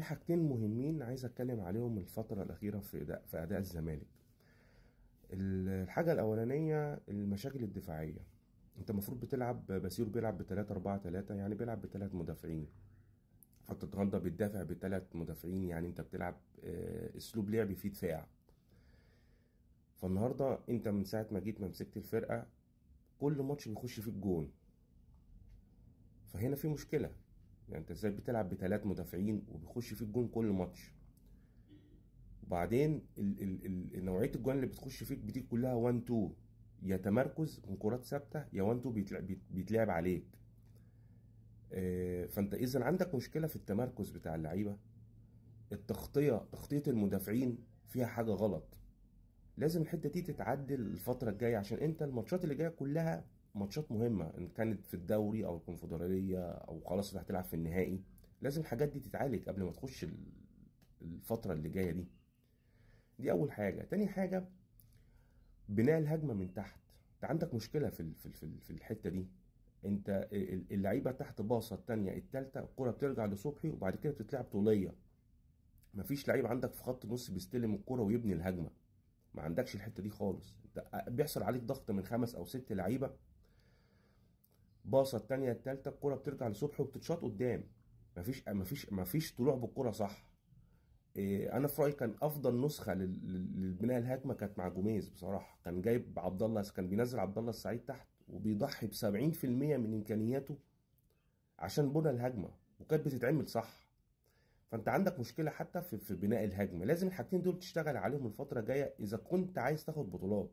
في حاجتين مهمين عايز اتكلم عليهم الفترة الأخيرة في أداء الزمالك. الحاجة الأولانية المشاكل الدفاعية. انت المفروض بتلعب، باسيرو بيلعب ب3-4-3، يعني بيلعب ب3 مدافعين. خط الغلطة بتدافع ب3 مدافعين، يعني انت بتلعب اسلوب لعب فيه دفاع. فالنهارده انت من ساعة ما جيت مسكت الفرقة كل ماتش بيخش فيك جون، فهنا في مشكلة. يعني انت ازاي بتلعب ب3 مدافعين وبيخش فيك جون كل ماتش؟ وبعدين نوعيه الجوان اللي بتخش فيك بتيجي كلها 1 2، يا تمركز من كرات ثابته يا 1 2 بيتلعب عليك. فانت اذا عندك مشكله في التمركز بتاع اللعيبه. تخطيط المدافعين فيها حاجه غلط. لازم الحته دي تتعدل الفتره الجايه، عشان انت الماتشات اللي جايه كلها ماتشات مهمه، ان كانت في الدوري او الكونفدراليه او خلاص انت هتلعب في النهائي. لازم الحاجات دي تتعالج قبل ما تخش الفتره اللي جايه دي اول حاجه. تاني حاجه بناء الهجمه من تحت. انت عندك مشكله في الحته دي. انت اللعيبه تحت باصه التانيه التالته الكره بترجع لصبحي وبعد كده بتتلعب طوليه. مفيش لعيب عندك في خط النص بيستلم الكره ويبني الهجمه. ما عندكش الحته دي خالص. انت بيحصل عليك ضغط من 5 أو 6 لعيبه، باصه التانيه التالته الكره بترجع لصبحي وبتتشاط قدام. مفيش طلوع بالكره صح. انا في رايي كان افضل نسخه للبناء الهجمه كانت مع جوميز بصراحه. كان جايب عبد الله، كان بينزل عبد الله السعيد تحت وبيضحي ب 70% من امكانياته عشان بناء الهجمه، وكانت بتتعمل صح. فانت عندك مشكله حتى في بناء الهجمه. لازم الحاجتين دول تشتغل عليهم الفتره الجايه اذا كنت عايز تاخد بطولات.